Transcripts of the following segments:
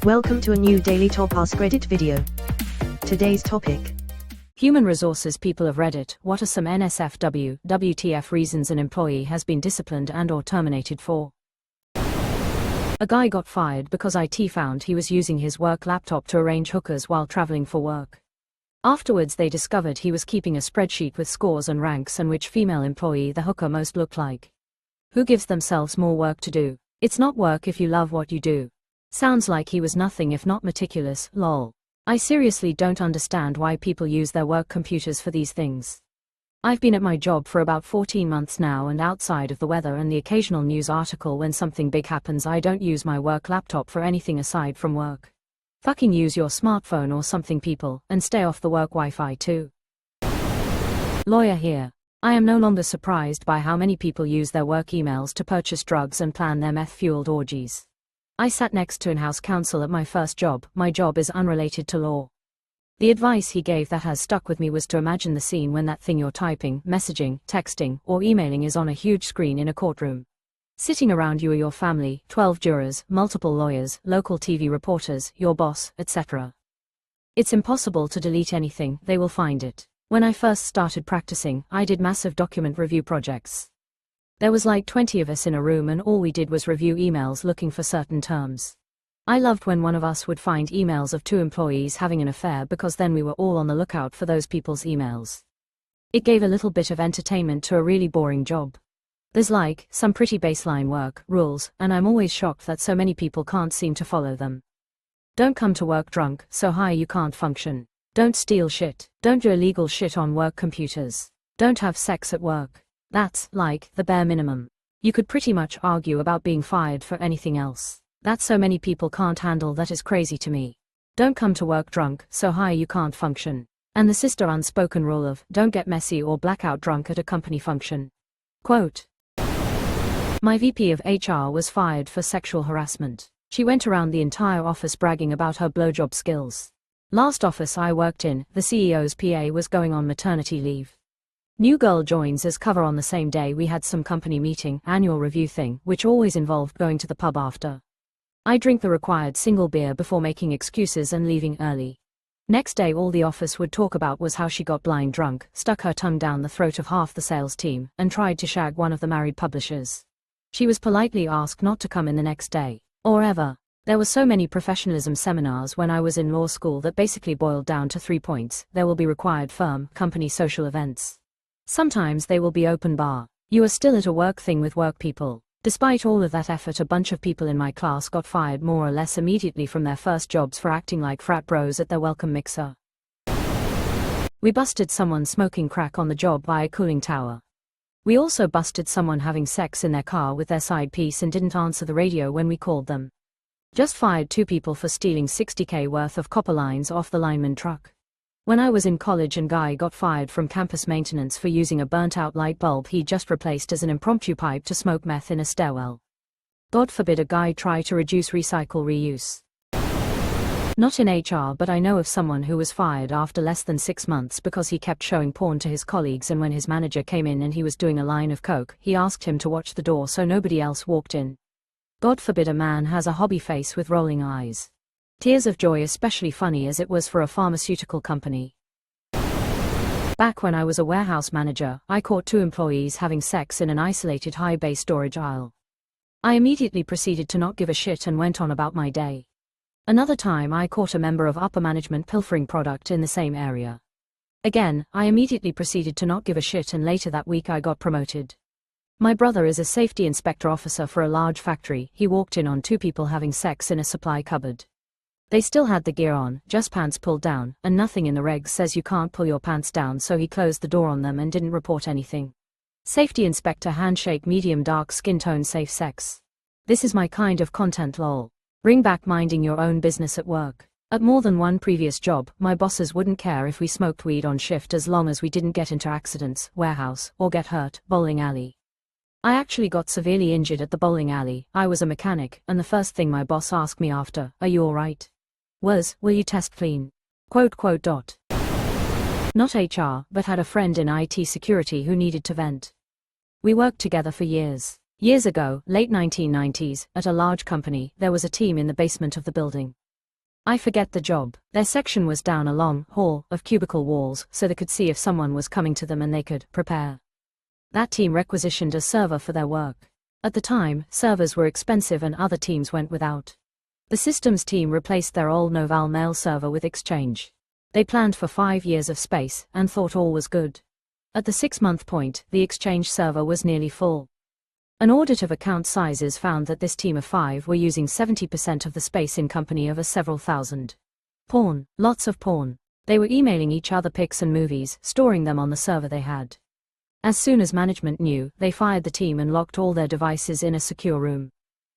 Welcome to a new daily top Askreddit video. Today's topic: Human resources people of Reddit. What are some NSFW, WTF reasons an employee has been disciplined and/or terminated for? A guy got fired because IT found he was using his work laptop to arrange hookers while traveling for work. Afterwards they discovered he was keeping a spreadsheet with scores and ranks and which female employee the hooker most looked like. Who gives themselves more work to do? It's not work if you love what you do. Sounds like he was nothing if not meticulous, lol. I seriously don't understand why people use their work computers for these things. I've been at my job for about 14 months now, and outside of the weather and the occasional news article when something big happens, I don't use my work laptop for anything aside from work. Fucking use your smartphone or something, people, and stay off the work Wi-Fi too. Lawyer here. I am no longer surprised by how many people use their work emails to purchase drugs and plan their meth-fueled orgies. I sat next to in-house counsel at my first job. My job is unrelated to law. The advice he gave that has stuck with me was to imagine the scene when that thing you're typing, messaging, texting, or emailing is on a huge screen in a courtroom. Sitting around you are your family, 12 jurors, multiple lawyers, local TV reporters, your boss, etc. It's impossible to delete anything, they will find it. When I first started practicing, I did massive document review projects. There was like 20 of us in a room and all we did was review emails looking for certain terms. I loved when one of us would find emails of two employees having an affair, because then we were all on the lookout for those people's emails. It gave a little bit of entertainment to a really boring job. There's like some pretty baseline work rules, and I'm always shocked that so many people can't seem to follow them. Don't come to work drunk, so high you can't function. Don't steal shit. Don't do illegal shit on work computers. Don't have sex at work. That's, like, the bare minimum. You could pretty much argue about being fired for anything else. That so many people can't handle that is crazy to me. Don't come to work drunk, so high you can't function. And the sister unspoken rule of, don't get messy or blackout drunk at a company function. Quote: My VP of HR was fired for sexual harassment. She went around the entire office bragging about her blowjob skills. Last office I worked in, the CEO's PA was going on maternity leave. New girl joins as cover on the same day. We had some company meeting, annual review thing, which always involved going to the pub after. I drink the required single beer before making excuses and leaving early. Next day all the office would talk about was how she got blind drunk, stuck her tongue down the throat of half the sales team, and tried to shag one of the married publishers. She was politely asked not to come in the next day, or ever. There were so many professionalism seminars when I was in law school that basically boiled down to 3 points. There will be required firm, company social events. Sometimes they will be open bar. You are still at a work thing with work people. Despite all of that effort, a bunch of people in my class got fired more or less immediately from their first jobs for acting like frat bros at their welcome mixer. We busted someone smoking crack on the job by a cooling tower. We also busted someone having sex in their car with their side piece and didn't answer the radio when we called them. Just fired 2 people for stealing $60K worth of copper lines off the lineman truck. When I was in college, a guy got fired from campus maintenance for using a burnt-out light bulb he just replaced as an impromptu pipe to smoke meth in a stairwell. God forbid a guy try to reduce recycle reuse. Not in HR, but I know of someone who was fired after less than 6 months because he kept showing porn to his colleagues, and when his manager came in and he was doing a line of coke, he asked him to watch the door so nobody else walked in. God forbid a man has a hobby face with rolling eyes. Tears of joy, especially funny as it was for a pharmaceutical company. Back when I was a warehouse manager, I caught 2 employees having sex in an isolated high bay storage aisle. I immediately proceeded to not give a shit and went on about my day. Another time I caught a member of upper management pilfering product in the same area. Again, I immediately proceeded to not give a shit, and later that week I got promoted. My brother is a safety inspector officer for a large factory. He walked in on 2 people having sex in a supply cupboard. They still had the gear on, just pants pulled down, and nothing in the regs says you can't pull your pants down, so he closed the door on them and didn't report anything. Safety inspector handshake, medium dark skin tone, safe sex. This is my kind of content, lol. Bring back minding your own business at work. At more than one previous job, my bosses wouldn't care if we smoked weed on shift as long as we didn't get into accidents, warehouse, or get hurt. Bowling alley. I actually got severely injured at the bowling alley. I was a mechanic, and the first thing my boss asked me after, "Are you alright?" was, "Will you test clean?" Not HR, but had a friend in IT security who needed to vent. We worked together for years. Years ago, late 1990s, at a large company, there was a team in the basement of the building. I forget the job. Their section was down a long hall of cubicle walls so they could see if someone was coming to them and they could prepare. That team requisitioned a server for their work. At the time, servers were expensive and other teams went without. The systems team replaced their old Noval mail server with Exchange. They planned for 5 years of space and thought all was good. At the 6-month point, the Exchange server was nearly full. An audit of account sizes found that this team of 5 were using 70% of the space in company of several thousand. Porn, lots of porn. They were emailing each other pics and movies, storing them on the server they had. As soon as management knew, they fired the team and locked all their devices in a secure room.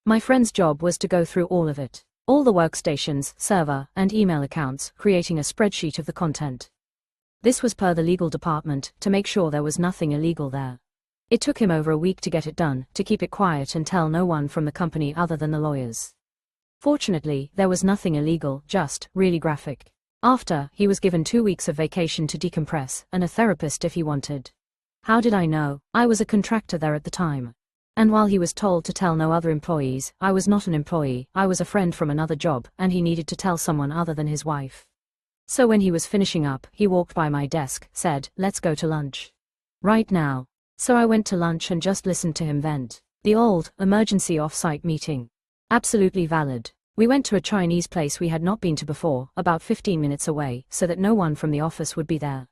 My friend's job was to go through all of it. All the workstations, server, and email accounts, creating a spreadsheet of the content. This was per the legal department, to make sure there was nothing illegal there. It took him over a week to get it done, to keep it quiet and tell no one from the company other than the lawyers. Fortunately, there was nothing illegal, just really graphic. After, he was given 2 weeks of vacation to decompress, and a therapist if he wanted. How did I know? I was a contractor there at the time. And while he was told to tell no other employees, I was not an employee, I was a friend from another job, and he needed to tell someone other than his wife. So when he was finishing up, he walked by my desk, said, "Let's go to lunch. Right now." So I went to lunch and just listened to him vent. The old, emergency off-site meeting. Absolutely valid. We went to a Chinese place we had not been to before, about 15 minutes away, so that no one from the office would be there.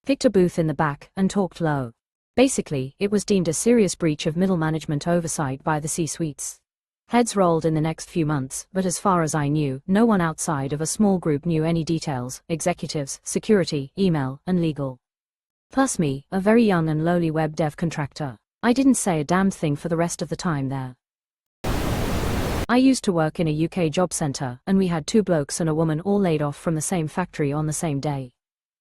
Picked a booth in the back, and talked low. Basically, it was deemed a serious breach of middle management oversight by the C-suites. Heads rolled in the next few months, but as far as I knew, no one outside of a small group knew any details: executives, security, email, and legal. Plus me, a very young and lowly web dev contractor. I didn't say a damned thing for the rest of the time there. I used to work in a UK job center, and we had 2 blokes and a woman all laid off from the same factory on the same day.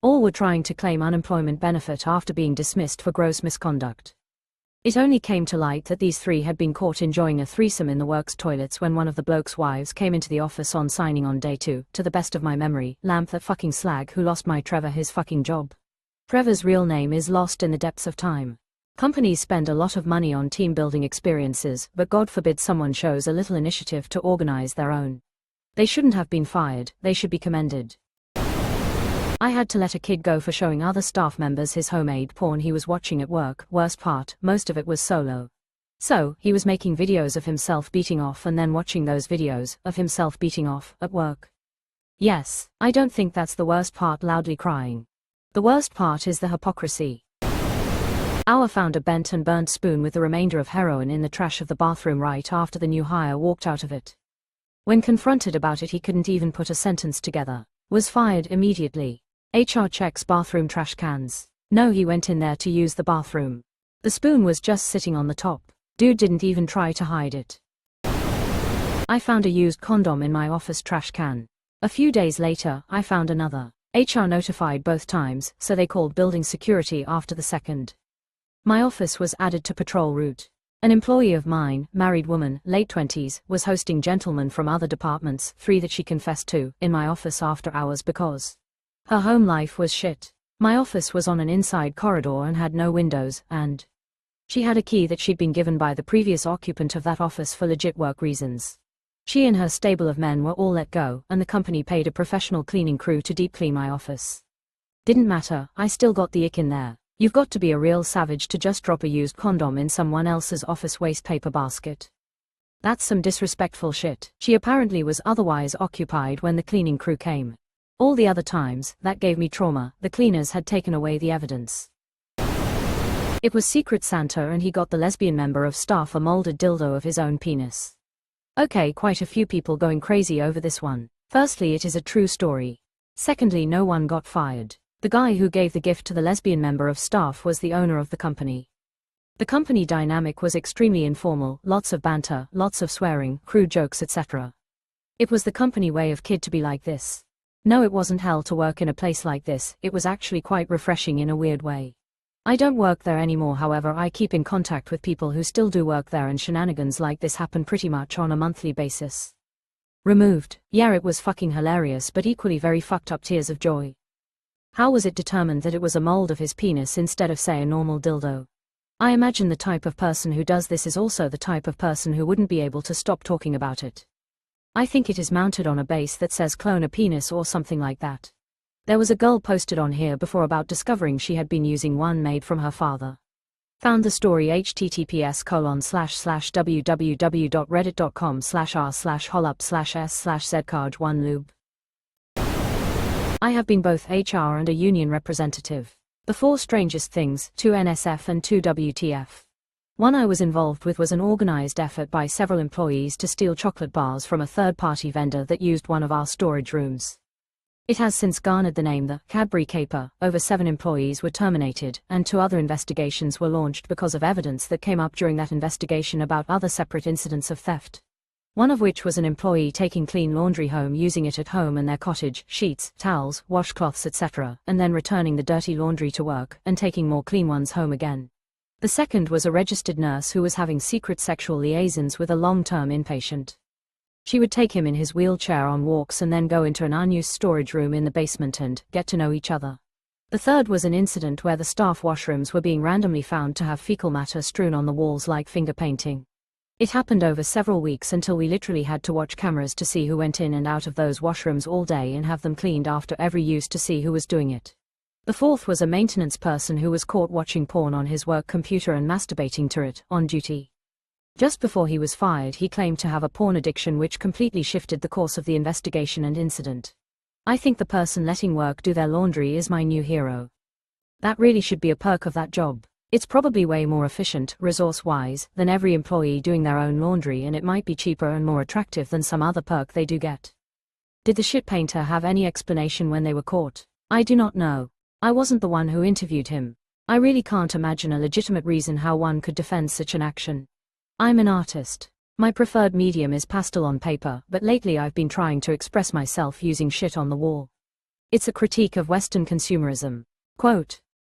All were trying to claim unemployment benefit after being dismissed for gross misconduct. It only came to light that these 3 had been caught enjoying a threesome in the works toilets when one of the blokes' wives came into the office on signing on day 2, to the best of my memory, lamp that fucking slag who lost my Trevor his fucking job. Trevor's real name is lost in the depths of time. Companies spend a lot of money on team building experiences, but God forbid someone shows a little initiative to organize their own. They shouldn't have been fired, they should be commended. I had to let a kid go for showing other staff members his homemade porn he was watching at work. Worst part, most of it was solo. So, he was making videos of himself beating off and then watching those videos of himself beating off at work. Yes, I don't think that's the worst part, loudly crying. The worst part is the hypocrisy. Our found a bent and burnt spoon with the remainder of heroin in the trash of the bathroom right after the new hire walked out of it. When confronted about it, he couldn't even put a sentence together. Was fired immediately. HR checks bathroom trash cans. No, he went in there to use the bathroom. The spoon was just sitting on the top. Dude didn't even try to hide it. I found a used condom in my office trash can. A few days later, I found another. HR notified both times, so they called building security after the second. My office was added to patrol route. An employee of mine, married woman, late 20s, was hosting gentlemen from other departments, 3 that she confessed to, in my office after hours because her home life was shit. My office was on an inside corridor and had no windows, and she had a key that she'd been given by the previous occupant of that office for legit work reasons. She and her stable of men were all let go, and the company paid a professional cleaning crew to deep clean my office. Didn't matter, I still got the ick in there. You've got to be a real savage to just drop a used condom in someone else's office waste paper basket. That's some disrespectful shit. She apparently was otherwise occupied when the cleaning crew came. All the other times, that gave me trauma. The cleaners had taken away the evidence. It was Secret Santa and he got the lesbian member of staff a molded dildo of his own penis. Okay, quite a few people going crazy over this one. Firstly, it is a true story. Secondly, no one got fired. The guy who gave the gift to the lesbian member of staff was the owner of the company. The company dynamic was extremely informal, lots of banter, lots of swearing, crude jokes, etc. It was the company way of kid to be like this. No, it wasn't hell to work in a place like this, it was actually quite refreshing in a weird way. I don't work there anymore, however I keep in contact with people who still do work there, and shenanigans like this happen pretty much on a monthly basis. Removed. Yeah, it was fucking hilarious, but equally very fucked up tears of joy. How was it determined that it was a mold of his penis instead of, say, a normal dildo? I imagine the type of person who does this is also the type of person who wouldn't be able to stop talking about it. I think it is mounted on a base that says clone a penis or something like that. There was a girl posted on here before about discovering she had been using one made from her father. Found the story https://www.reddit.com/r/holup/s/zcarge1lube. I have been both HR and a union representative. The 4 strangest things, 2 NSF and 2 WTF. One I was involved with was an organized effort by several employees to steal chocolate bars from a third-party vendor that used one of our storage rooms. It has since garnered the name the Cadbury Caper. Over 7 employees were terminated, and 2 other investigations were launched because of evidence that came up during that investigation about other separate incidents of theft. One of which was an employee taking clean laundry home, using it at home and their cottage, sheets, towels, washcloths, etc., and then returning the dirty laundry to work, and taking more clean ones home again. The second was a registered nurse who was having secret sexual liaisons with a long-term inpatient. She would take him in his wheelchair on walks and then go into an unused storage room in the basement and get to know each other. The third was an incident where the staff washrooms were being randomly found to have fecal matter strewn on the walls like finger painting. It happened over several weeks until we literally had to watch cameras to see who went in and out of those washrooms all day and have them cleaned after every use to see who was doing it. The fourth was a maintenance person who was caught watching porn on his work computer and masturbating to it, on duty. Just before he was fired, he claimed to have a porn addiction, which completely shifted the course of the investigation and incident. I think the person letting work do their laundry is my new hero. That really should be a perk of that job. It's probably way more efficient, resource-wise, than every employee doing their own laundry, and it might be cheaper and more attractive than some other perk they do get. Did the shit painter have any explanation when they were caught? I do not know. I wasn't the one who interviewed him. I really can't imagine a legitimate reason how one could defend such an action. I'm an artist. My preferred medium is pastel on paper, but lately I've been trying to express myself using shit on the wall. It's a critique of Western consumerism. Quote,